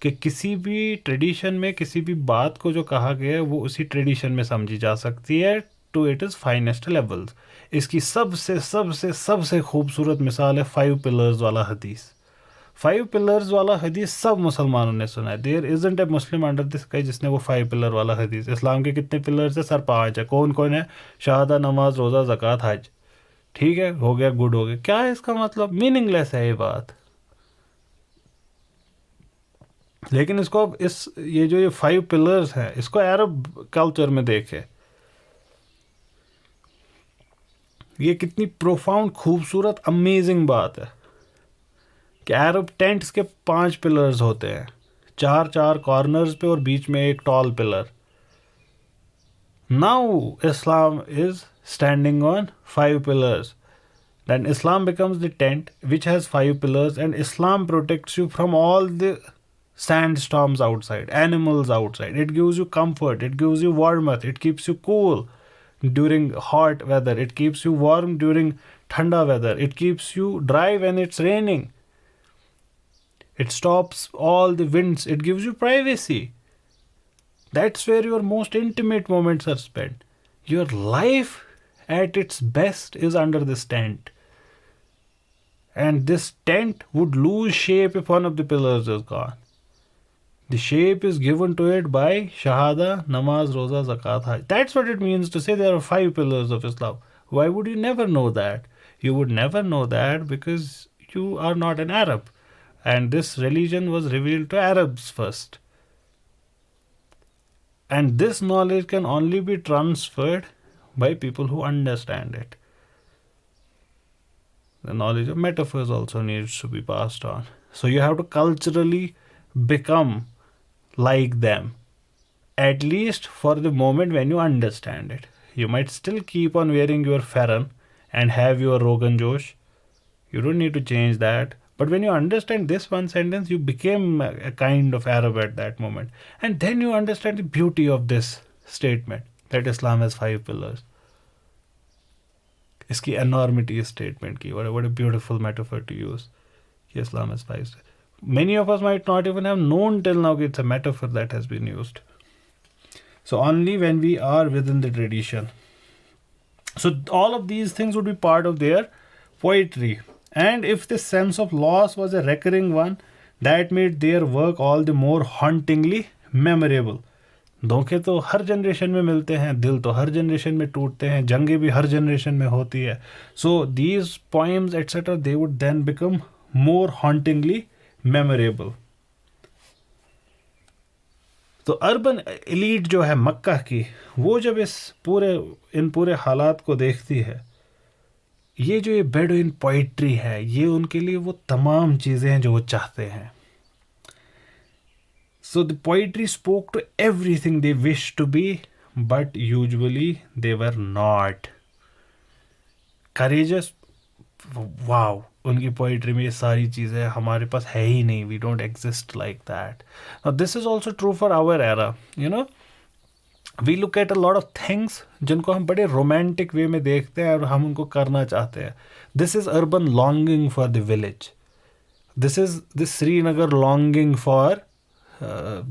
कि किसी भी ट्रेडिशन में किसी भी बात को जो कहा गया है वो उसी ट्रेडिशन में समझी जा सकती है to it is finest levels. इसकी सबसे सबसे सबसे खूबसूरत मिसाल है 5 पिलर्स वाला हदीस. 5 पिलर्स वाला हदीस सब मुसलमानों ने सुना है. There isn't a Muslim under this sky जिसने वो 5 पिलर वाला हदीस. इस्लाम के कितने पिलर्स है? सर 5 है. कौन कौन है? शहादा, नमाज, रोज़ा, ज़कात, हज. ठीक है, हो गया, गुड हो गया. क्या है इसका मतलब? मीनिंगलेस है ये बात. लेकिन इसको अब ये जो 5 पिलर्स हैं इसको अरब कल्चर में देखे, ये कितनी प्रोफाउंड, खूबसूरत, अमेजिंग बात है कि अरब टेंट्स के 5 पिलर्स होते हैं, 4 कॉर्नर्स पे और बीच में एक tall pillar. Now Islam is standing on 5 pillars. Then Islam becomes the tent which has 5 pillars, and Islam protects you from all the sandstorms outside, animals outside. It gives you comfort, it gives you warmth, it keeps you cool during hot weather, it keeps you warm during thanda weather, it keeps you dry when it's raining, it stops all the winds, it gives you privacy. That's where your most intimate moments are spent. Your life at its best is under this tent. And this tent would lose shape if one of the pillars is gone. The shape is given to it by Shahada, Namaz, Roza, Zakat, Hajj. That's what it means to say there are 5 pillars of Islam. Why would you never know that? You would never know that because you are not an Arab. And this religion was revealed to Arabs first. And this knowledge can only be transferred by people who understand it. The knowledge of metaphors also needs to be passed on. So you have to culturally become like them, at least for the moment when you understand it. You might still keep on wearing your farran and have your Rogan Josh. You don't need to change that. But when you understand this one sentence, you became a kind of Arab at that moment. And then you understand the beauty of this statement, that Islam has 5 pillars. इसकी enormity is statement की. What a beautiful metaphor to use. Islam has 5. Many of us might not even have known till now it's a metaphor that has been used. So only when we are within the tradition. So all of these things would be part of their poetry. And if this sense of loss was a recurring one, that made their work all the more hauntingly memorable. धोखे तो हर generation में मिलते हैं, दिल तो हर generation में टूटते हैं, जंगें भी हर जनरेशन में होती है. So these poems etcetera they would then become more hauntingly memorable. तो अर्बन एलीट जो है मक्का की, वो जब इन पूरे हालात को देखती है ये जो ये बेडुइन पोइट्री है, ये उनके लिए वो तमाम चीज़ें हैं जो वो चाहते हैं. So the poetry spoke to everything they wished to be, but usually they were not. Courageous, wow, उनकी पोइट्री में ये सारी चीज़ें हमारे पास है ही नहीं. We don't exist like that. Now this is also true for our era. You know, we look at a lot of things जिनको हम बड़े romantic way में देखते हैं और हम उनको करना चाहते हैं. This is urban longing for the village. This is the Srinagar longing for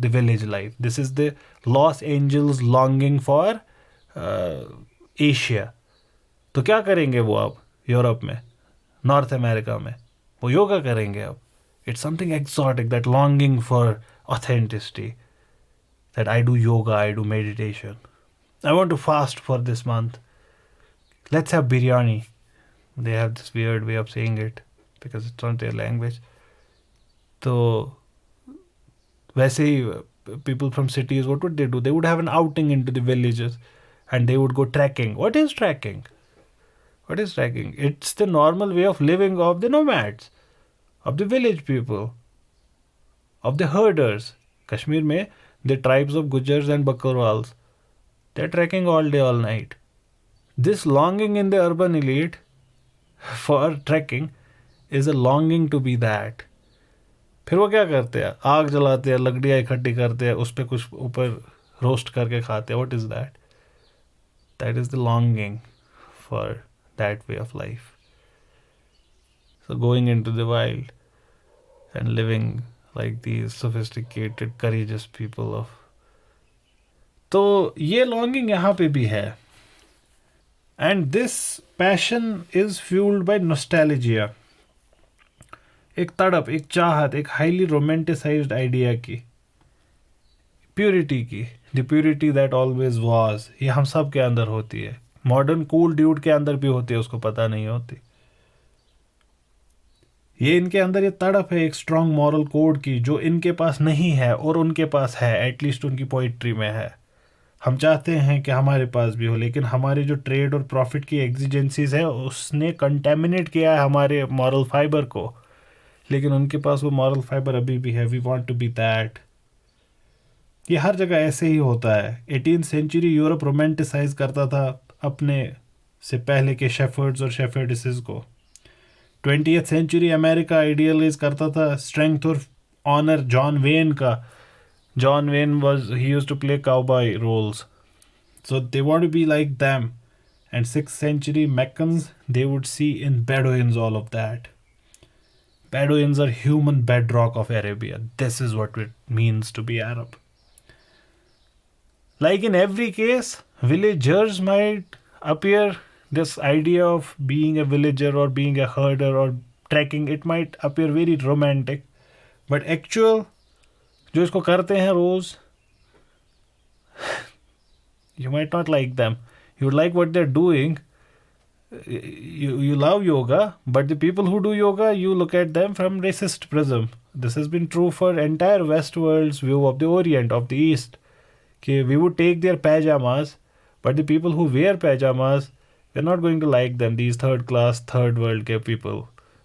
the village life. This is the Los Angeles longing for Asia. तो क्या करेंगे वो अब यूरोप में, नॉर्थ अमेरिका में? वो योगा करेंगे अब. It's something exotic, that longing for authenticity, that I do yoga, I do meditation, I want to fast for this month, let's have biryani. They have this weird way of saying it because it's not their language. तो वैसे ही people from cities, what would they do? They would have an outing into the villages and they would go trekking. What is trekking? What is trekking? It's the normal way of living of the nomads, of the village people, of the herders. Kashmir mein, the tribes of Gujars and Bakarwals, they're trekking all day, all night. This longing in the urban elite for trekking is a longing to be that. फिर वो क्या करते हैं? आग जलाते हैं, लकड़ियाँ इकट्ठी करते हैं, उस पर कुछ ऊपर रोस्ट करके खाते हैं. What is that? That is the longing for that way of life. So going into the wild and living like these sophisticated courageous people of. तो ये लॉन्गिंग यहाँ पे भी है. And this passion is fuelled by nostalgia. एक तड़प, एक चाहत, एक हाईली रोमांटिसाइज्ड आइडिया की, प्योरिटी की, the purity that always was. ये हम सब के अंदर होती है. मॉडर्न कूल ड्यूड के अंदर भी होती है, उसको पता नहीं होती. ये इनके अंदर ये तड़प है एक स्ट्रॉन्ग मॉरल कोड की, जो इनके पास नहीं है और उनके पास है, एटलीस्ट उनकी पोइट्री में है. हम चाहते हैं कि हमारे पास भी हो, लेकिन हमारे जो ट्रेड और प्रॉफिट की एग्जिजेंसीज है उसने कंटेमिनेट किया है हमारे मॉरल फाइबर को. लेकिन उनके पास वो मॉरल फाइबर अभी भी है. We want to be that. ये हर जगह ऐसे ही होता है. 18th सेंचुरी यूरोप रोमांटिसाइज करता था अपने से पहले के शेफर्ड्स और शेफर्डिसेस को. 20th सेंचुरी अमेरिका आइडियलाइज करता था स्ट्रेंथ और ऑनर जॉन वेन का. जॉन वेन ही used to play cowboy roles, so they want to be like them. And 6th century Meccans, they would see in Bedouins all of that. Bedouins are human bedrock of Arabia. This is what it means to be Arab. Like in every case, villagers might appear, this idea of being a villager or being a herder or trekking, it might appear very romantic. But actual, जो इसको करते हैं रोज, you might not like them. You like what they're doing. You love yoga, but the people who do yoga, you look at them from racist prism. This has been true for entire West world's view of the Orient, of the East. Okay, we would take their pajamas, but the people who wear pajamas, we're not going to like them, these third class, third world के people.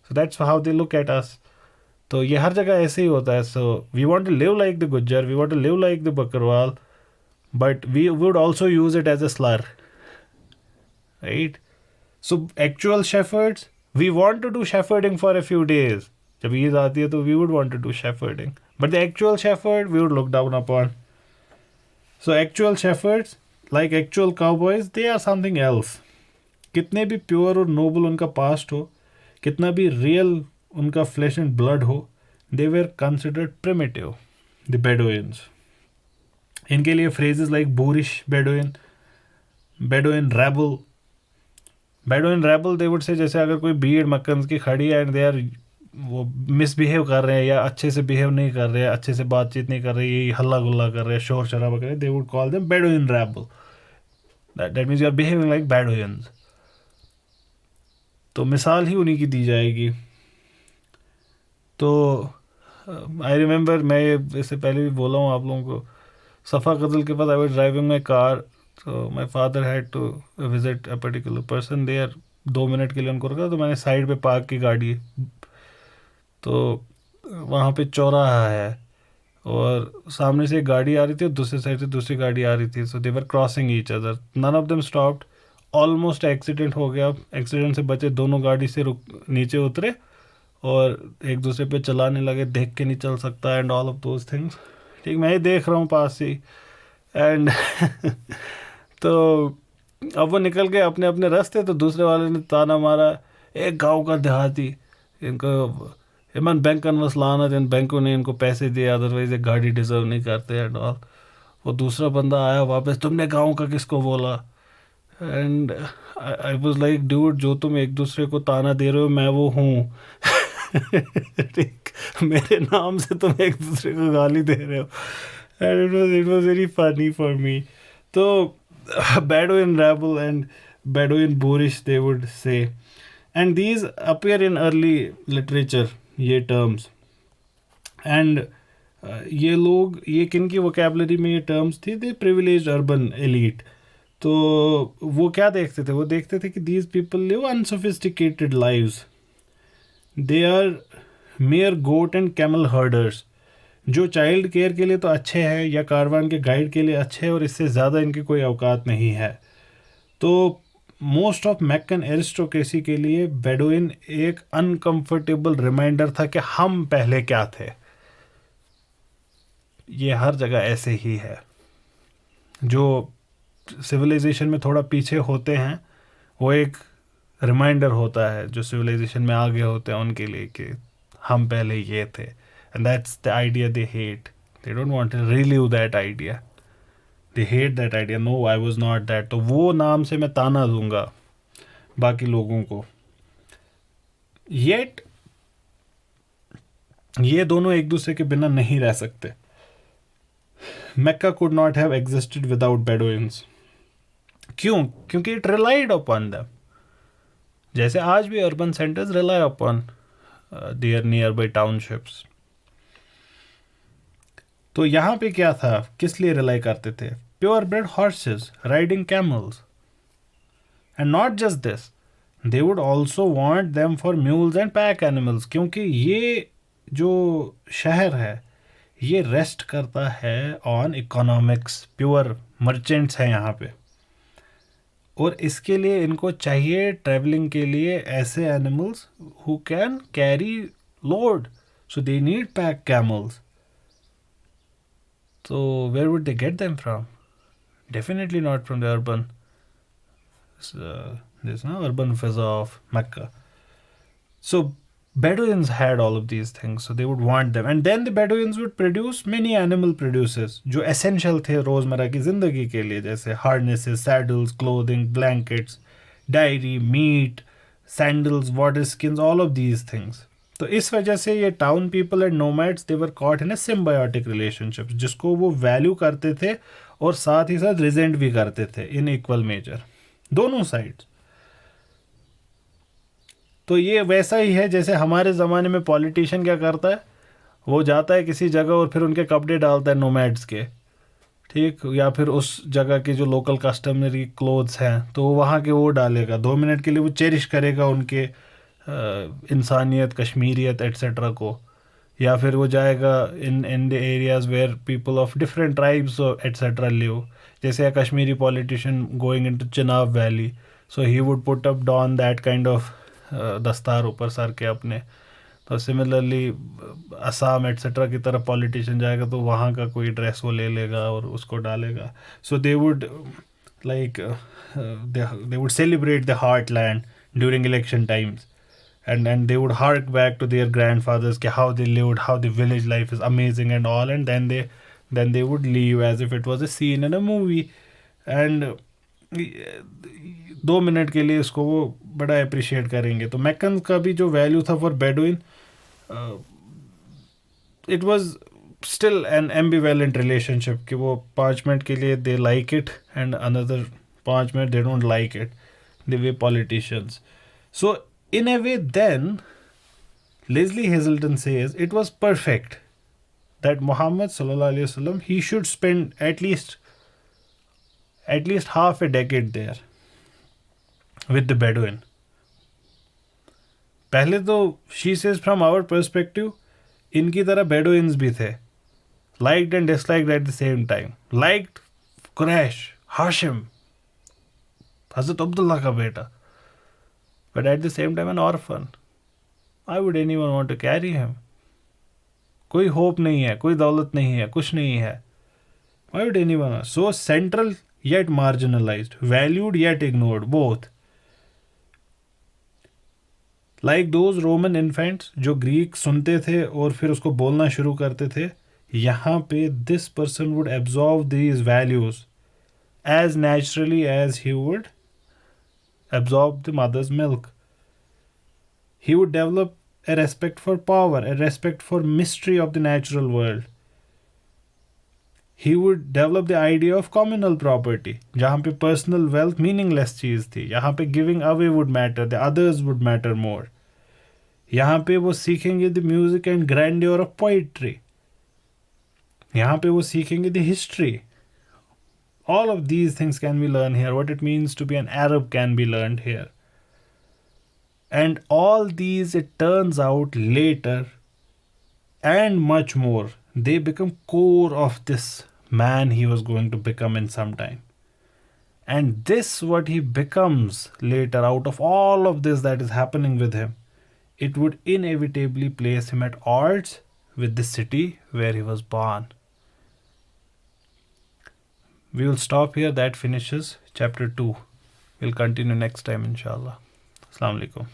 So that's how they look at us. तो ये हर जगह ऐसे ही होता है. So we want to live like the Gujjar, we want to live like the Bakarwal, but we would also use it as a slur. Right? So actual shepherds, we want to do shepherding for a few days. जब ईद आती है तो we would want to do shepherding. But the actual shepherd, we would look down upon. So actual shepherds, like actual cowboys, they are something else. कितने भी pure और Nobel उनका past हो, कितना भी रियल उनका फ्लैश एंड ब्लड हो, they were considered primitive, the Bedouins. इनके लिए phrases like boorish Bedouin, Bedouin rebel, they would say, जैसे अगर कोई भीड़ मक्कन की खड़ी है एंड दे आर वो मिसबिहेव कर रहे हैं या अच्छे से बिहेव नहीं कर रहे हैं, अच्छे से बातचीत नहीं कर रहे, ये हल्ला गुल्ला कर रहे हैं, शोर शराबा कर रहे हैं, they would call them Bedouin rebel. That means you are behaving like Bedouins. तो मिसाल ही उन्हीं की दी जाएगी. तो आई रिमेंबर, मैं इससे पहले भी बोला हूँ आप लोगों को, सफ़ा कत्ल के बाद I was driving my car. So my father had to visit a particular person there 2 minute के लिए उनको रुका, तो मैंने साइड पे पार्क की गाड़ी, तो वहाँ पे चौराहा है और सामने से एक गाड़ी आ रही थी और दूसरी साइड से दूसरी गाड़ी आ रही थी, so they were crossing each other, none of them stopped, almost accident हो गया, एक्सीडेंट से बचे, दोनों गाड़ी से रुक नीचे उतरे और एक दूसरे पे चलाने लगे, देख के नहीं चल सकता and all of those things. ठीक, मैं ही देख रहा हूँ पास से एंड तो अब वो निकल गए अपने अपने रास्ते, तो दूसरे वाले ने ताना मारा, एक गांव का देहाती, इनको इमन बैंक कन्वर्स लाना, इन बैंकों ने इनको पैसे दिए, अदरवाइज ये गाड़ी डिजर्व नहीं करते एंड ऑल। वो दूसरा बंदा आया वापस, तुमने गांव का किसको बोला? And I was like, dude, जो तुम एक दूसरे को ताना दे रहे हो मैं वो हूँ। ठीक, मेरे नाम से तुम एक दूसरे को गाली दे रहे हो and it was very funny for me. तो Bedouin rabble and Bedouin boorish, they would say, and these appear in early literature, ये terms, and ये लोग, ये किन की vocabulary में ये terms थी? The privileged urban elite। तो वो क्या देखते थे? वो देखते थे कि these people live unsophisticated lives, they are mere goat and camel herders, जो चाइल्ड केयर के लिए तो अच्छे हैं या कारवान के गाइड के लिए अच्छे हैं, और इससे ज़्यादा इनकी कोई औकात नहीं है। तो मोस्ट ऑफ मैक्कन एरिस्टोक्रेसी के लिए बेडोइन एक अनकंफर्टेबल रिमाइंडर था कि हम पहले क्या थे। ये हर जगह ऐसे ही है, जो सिविलाइजेशन में थोड़ा पीछे होते हैं वो एक रिमाइंडर होता है जो सिविलाइजेशन में आगे होते हैं उनके लिए कि हम पहले ये थे। And that's the idea they hate. They don't want to relive that idea. They hate that idea. No, I was not that. तो वो नाम से मैं ताना दूंगा बाकी लोगों को। Yet ये दोनों एक दूसरे के बिना नहीं रह सकते। Mecca could not have existed without Bedouins. क्यों? क्योंकि it relied upon them. जैसे आज भी urban centers rely upon their nearby townships. तो यहाँ पे क्या था, किस लिए रिलाई करते थे? Pure bred horses, riding camels, and not just this, they would also want them for mules and pack animals, क्योंकि ये जो शहर है ये रेस्ट करता है ऑन इकोनॉमिक्स, प्योर मर्चेंट्स हैं यहाँ पे, और इसके लिए इनको चाहिए ट्रैवलिंग के लिए ऐसे animals who can carry load, so they need pack camels. So where would they get them from? Definitely not from the urban. There's no urban fizz of Mecca. So Bedouins had all of these things, so they would want them, and then the Bedouins would produce many animal produces जो essential थे रोजमर्रा की जिंदगी के लिए, जैसे harnesses, saddles, clothing, blankets, dairy, meat, sandals, water skins, all of these things. तो इस वजह से ये town people and nomads, they were caught in A symbiotic relationship, जिसको वो वैल्यू करते थे और साथ ही साथ रिजेंट भी करते थे इन इक्वल मेजर, दोनों साइड्स। तो ये वैसा ही है जैसे हमारे ज़माने में पॉलिटिशियन क्या करता है, वो जाता है किसी जगह और फिर उनके कपड़े डालता है नोमैड्स के, ठीक, या फिर उस जगह के जो लोकल कस्टमरी क्लोथ्स हैं तो वहाँ के वो डालेगा, 2 मिनट के लिए वो चेरिश करेगा उनके इंसानियत, कश्मीरियत एट्सेट्रा को, या फिर वो जाएगा in the areas where people of different tribes etcetera live, जैसे a Kashmiri politician going into Chenab valley, so he would put up don that kind of दस्तार ऊपर सर के अपने। तो सिमिलरली असम एट्सेट्रा की तरफ पॉलिटिशियन जाएगा तो वहाँ का कोई ड्रेस वो ले लेगा और उसको डालेगा। So they would like they would celebrate the heartland during election times, and they would hark back to their grandfathers कि how they lived, how the village life is amazing and all, and then they would leave as if it was a scene in a movie, and 2 minute के लिए इसको वो बड़ा appreciate करेंगे। तो McKeon का भी जो वैल्यू था for Bedouin, it was still an ambivalent relationship कि वो 5 मिनट के लिए they like it and another 5 minute they don't like it, the way politicians. So in a way, then Leslie Hazelton says it was perfect that Muhammad sallallahu alaihi wasallam, he should spend at least half a decade there with the Bedouin, पहले तो she says from our perspective इनकी तरह बेडोइंस भी थे, liked and disliked at the same time. Liked Quraysh, Hashim, Hazrat Abdullah ka beta, but at the same time an orphan. Why would anyone want to carry him? कोई hope नहीं है, कोई दौलत नहीं है, कुछ नहीं है. Why would anyone? So central yet marginalized, valued yet ignored, both. Like those Roman infants जो ग्रीक सुनते थे और फिर उसको बोलना शुरू करते थे, यहाँ पे this person would absorb these values as naturally as he would absorb the mother's milk. He would develop a respect for power, a respect for mystery of the natural world. He would develop the idea of communal property, जहाँ पे personal wealth meaningless चीज़ थी, यहाँ पे giving away would matter, the others would matter more. यहाँ पे वो सीखेंगे the music and grandeur of poetry. यहाँ पे वो सीखेंगे the history. All of these things can be learned here. What it means to be an Arab can be learned here. And all these, it turns out later, and much more, they become core of this man he was going to become in some time. And this, what he becomes later, out of all of this that is happening with him, it would inevitably place him at odds with the city where he was born. We will stop here. That finishes chapter 2. We'll continue next time, inshallah. Assalamu alaikum.